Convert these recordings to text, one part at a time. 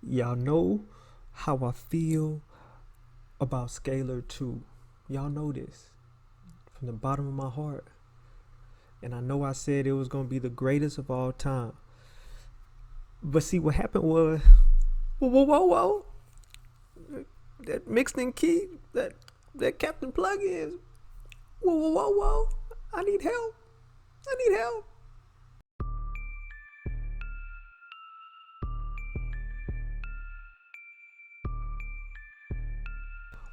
Y'all know how I feel about Scalar 2. Y'all know this from the bottom of my heart. And I know I said it was going to be the greatest of all time. But see, what happened was, whoa. That Mixedinkey, that Captain plugins. Whoa. I need help.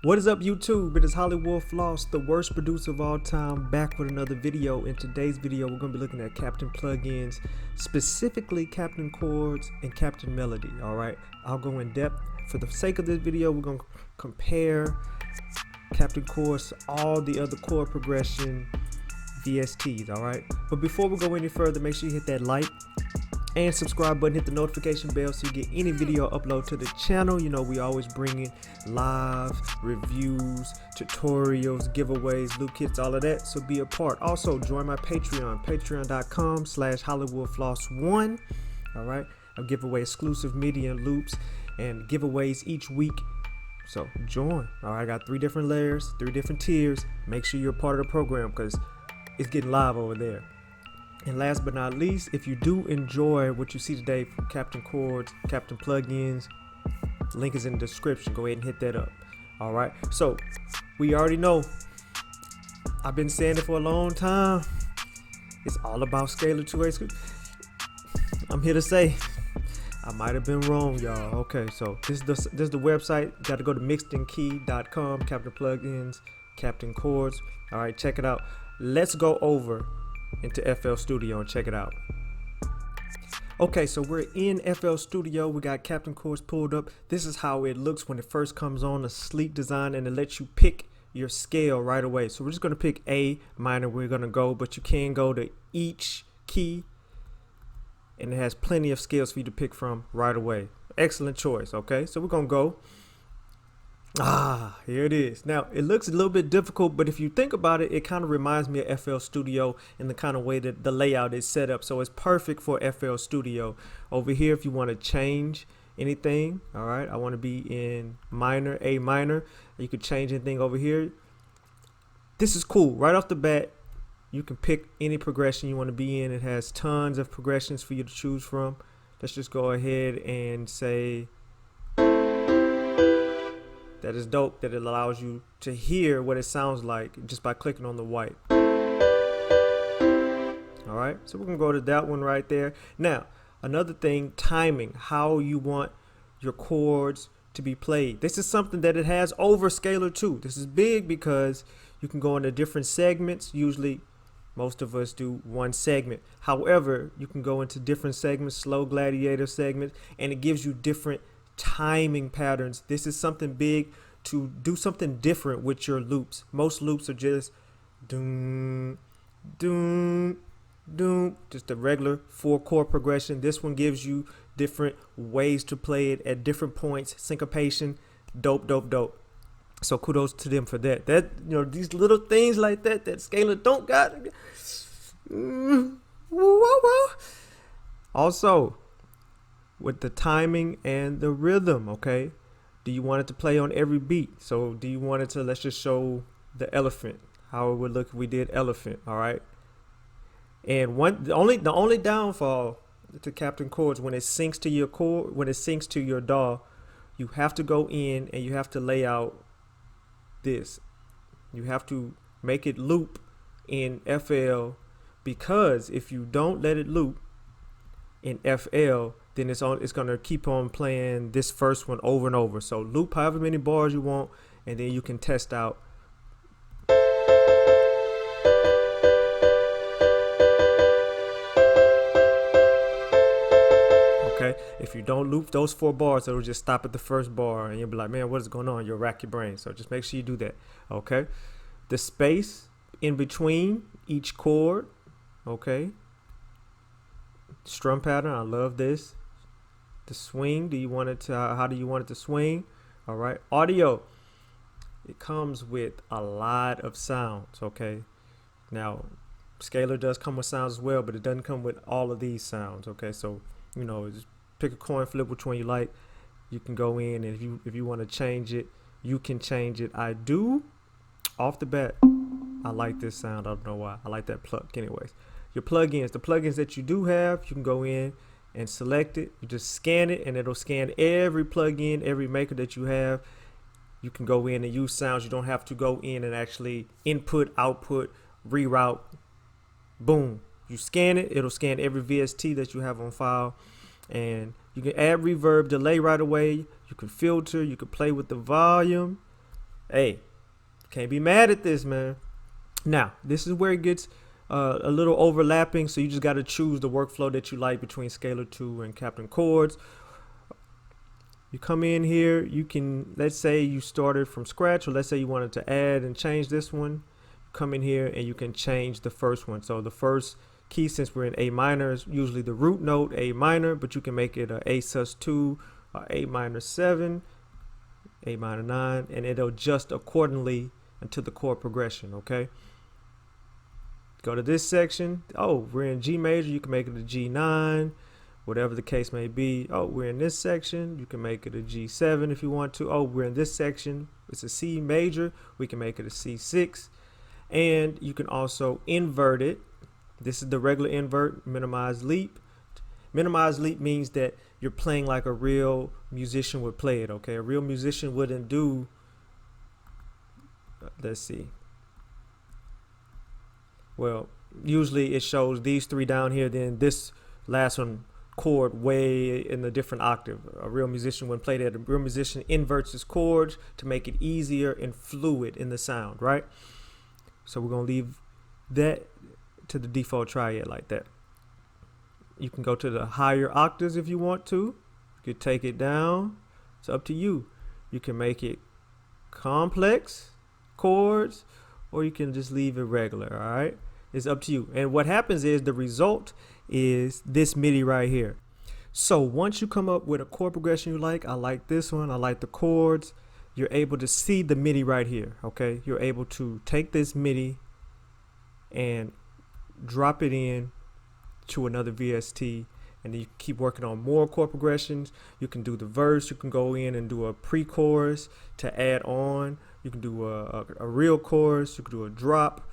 What is up, YouTube? It is Hollywood Floss, the worst producer of all time, back with another video. In today's video, we're going to be looking at Captain plugins, specifically Captain Chords and Captain Melody. All right, I'll go in depth. For the sake of this video, we're going to compare Captain Chords to all the other chord progression VSTs. All right, but before we go any further, make sure you hit that like and subscribe button, hit the notification bell so you get any video upload to the channel. You know, we always bring in live reviews, tutorials, giveaways, loot kits, all of that, so be a part. Also join my Patreon, patreon.com/HollywoodFloss1. all right, I'll give away exclusive media loops and giveaways each week, so join. All right, I got 3 different layers, 3 different tiers. Make sure you're a part of the program because it's getting live over there. And last but not least, if you do enjoy what you see today from Captain Chords, Captain Plugins, link is in the description. Go ahead and hit that up. All right. So we already know, I've been saying it for a long time, it's all about Scalar 2A. I'm here to say I might have been wrong, y'all. Okay, so this is the website. You got to go to mixedinkey.com, Captain Plugins, Captain Chords. All right, check it out. Let's go over into FL Studio and check it out. Okay, so we're in FL Studio. We got Captain Chords pulled up. This is how it looks when it first comes on, a sleek design, and it lets you pick your scale right away. So we're just going to pick A minor. We're going to go, but you can go to each key, and it has plenty of scales for you to pick from right away. Excellent choice. Okay, so we're going to go. Here it is. Now, it looks a little bit difficult, but if you think about it, it kind of reminds me of FL Studio in the kind of way that the layout is set up. So it's perfect for FL Studio. Over here, if you want to change anything, all right, I want to be in minor, A minor. You could change anything over here. This is cool. Right off the bat, you can pick any progression you want to be in. It has tons of progressions for you to choose from. Let's just go ahead and say, that is dope that it allows you to hear what it sounds like just by clicking on the white. All right, so we're gonna go to that one right there. Now, another thing, timing, how you want your chords to be played. This is something that it has over Scalar 2. This is big because you can go into different segments. Usually, most of us do one segment. However, you can go into different segments, slow gladiator segments, and it gives you different timing patterns. This is something big to do something different with your loops. Most loops are just doom, doom, doom, just a regular 4-chord progression. This one gives you different ways to play it at different points, syncopation. Dope. So kudos to them for that. That, you know, these little things like that Scalar don't got. Also, with the timing and the rhythm, okay? Do you want it to play on every beat? So do you want it to, let's just show the elephant, how it would look if we did elephant, all right? And the only downfall to Captain Chords, when it syncs to your chord, when it syncs to your DAW, you have to go in and you have to lay out this. You have to make it loop in FL, because if you don't let it loop in FL, then it's going to keep on playing this first one over and over. So loop however many bars you want, and then you can test out. Okay, if you don't loop those 4 bars, it'll just stop at the first bar, and you'll be like, man, what is going on? You'll rack your brain. So just make sure you do that. Okay, the space in between each chord. Okay, strum pattern, I love this. The swing, do you want it to, how do you want it to swing? All right, audio, it comes with a lot of sounds. Okay, now Scalar does come with sounds as well, but it doesn't come with all of these sounds. Okay, so you know, just pick a coin flip which one you like. you can go in, and if you want to change it, you can change it. I do, off the bat, I like this sound. I don't know why. I like that plug. Anyways, your plugins, the plugins that you do have, you can go in and select it. You just scan it, and it'll scan every plugin, every maker that you have. You can go in and use sounds. You don't have to go in and actually input, output, reroute. Boom. You scan it, it'll scan every VST that you have on file, and you can add reverb, delay right away. You can filter, you can play with the volume. Hey, can't be mad at this, man. Now, this is where it gets a little overlapping, so you just got to choose the workflow that you like between Scalar 2 and Captain Chords. You come in here, you can, let's say you started from scratch, or let's say you wanted to add and change this one. Come in here and you can change the first one. So the first key, since we're in A minor, is usually the root note, A minor, but you can make it a sus2, A minor 7, A minor 9, and it'll adjust accordingly until the chord progression, okay? Go to this section. Oh, we're in G major, you can make it a G9, whatever the case may be. Oh, we're in this section, you can make it a G7 if you want to. Oh, we're in this section, it's a C major, we can make it a C6. And you can also invert it. This is the regular invert, minimize leap. Minimize leap means that you're playing like a real musician would play it, okay? A real musician wouldn't do, let's see. Well, usually it shows these three down here, then this last one chord way in a different octave. A real musician wouldn't play that. A real musician inverts his chords to make it easier and fluid in the sound, right? So we're going to leave that to the default triad like that. You can go to the higher octaves if you want to. You can take it down. It's up to you. You can make it complex chords, or you can just leave it regular, all right? It's up to you. And what happens is the result is this MIDI right here. So once you come up with a chord progression you like, I like this one, I like the chords, you're able to see the MIDI right here, okay? You're able to take this MIDI and drop it in to another VST, and then you keep working on more chord progressions. You can do the verse, you can go in and do a pre-chorus to add on. You can do a real chorus, you can do a drop,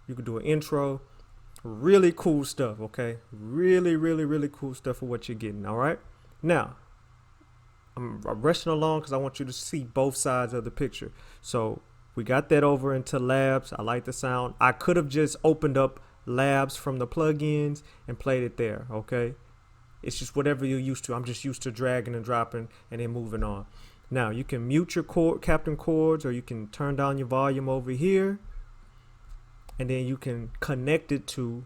you can do an intro. Really cool stuff, okay? Really cool stuff for what you're getting, all right? Now, I'm rushing along because I want you to see both sides of the picture. So we got that over into labs. I like the sound. I could have just opened up labs from the plugins and played it there, okay? It's just whatever you're used to. I'm just used to dragging and dropping and then moving on. Now you can mute your Captain Chords, or you can turn down your volume over here, and then you can connect it to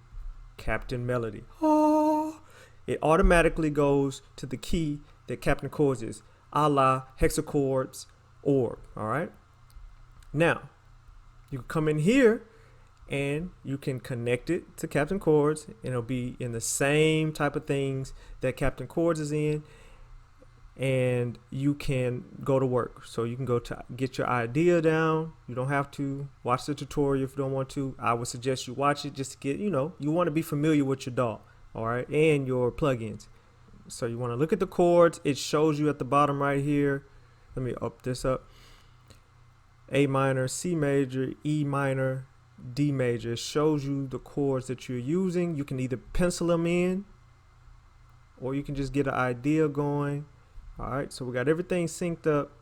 Captain Melodt. Oh, it automatically goes to the key that Captain Chords is, a la hexachords orb, all right? Now, you can come in here and you can connect it to Captain Chords, and it'll be in the same type of things that Captain Chords is in, and you can go to work. So you can go to get your idea down. You don't have to watch the tutorial if you don't want to. I would suggest you watch it just to get, you want to be familiar with your DAW, all right, and your plugins. So you want to look at the chords. It shows you at the bottom right here. Let me up this up. A minor, C major, E minor, D major. It shows you the chords that you're using. You can either pencil them in, or you can just get an idea going. All right, so we got everything synced up.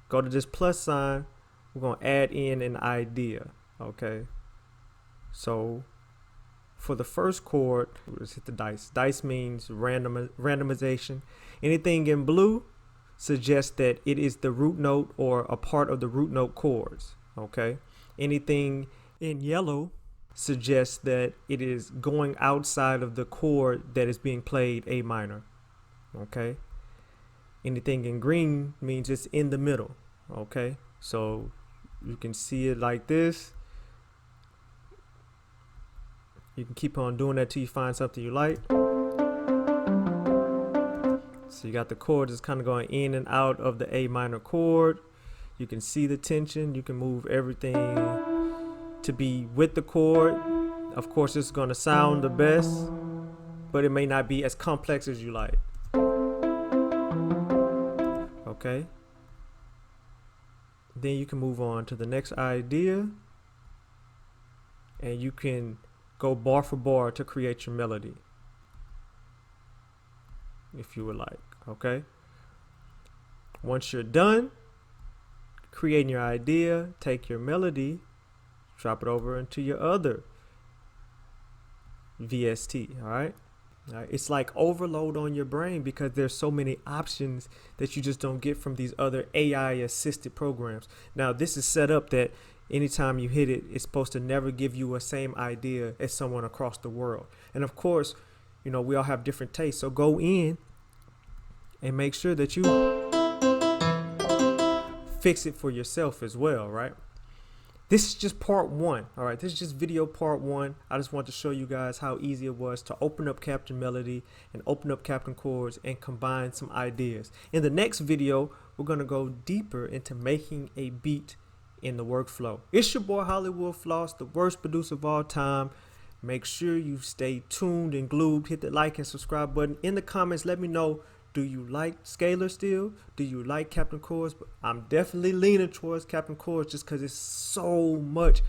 Go to this plus sign. We're going to add in an idea, okay? So for the first chord, let's hit the dice. Dice means randomization. Anything in blue suggests that it is the root note or a part of the root note chords, okay? Anything in yellow suggests that it is going outside of the chord that is being played, A minor, okay? Anything in green means it's in the middle, okay? So you can see it like this. You can keep on doing that till you find something you like. So you got the chords is kind of going in and out of the A minor chord. You can see the tension. You can move everything to be with the chord. Of course, it's going to sound the best, but it may not be as complex as you like. Okay. Then you can move on to the next idea, and you can go bar for bar to create your melody, if you would like. Okay. Once you're done creating your idea, take your melody, drop it over into your other VST. All right. It's like overload on your brain because there's so many options that you just don't get from these other AI assisted programs. Now, this is set up that anytime you hit it, it's supposed to never give you a same idea as someone across the world. And of course, you know, we all have different tastes. So go in and make sure that you fix it for yourself as well, right? This is just part one. All right, this is just video part one. I just want to show you guys how easy it was to open up Captain Melodt and open up Captain Chords and combine some ideas. In the next video, we're going to go deeper into making a beat in the workflow. It's your boy Hollywood Floss, the worst producer of all time. Make sure you stay tuned and glued. Hit the like and subscribe button. In the comments, let me know, do you like Scalar still? Do you like Captain Chords? I'm definitely leaning towards Captain Chords just because it's so much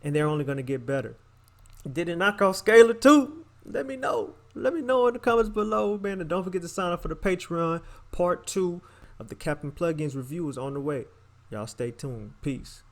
and they're only going to get better. Did it knock off Scalar too? Let me know. Let me know in the comments below, man. And don't forget to sign up for the Patreon. Part 2 of the Captain Plugins review is on the way. Y'all stay tuned. Peace.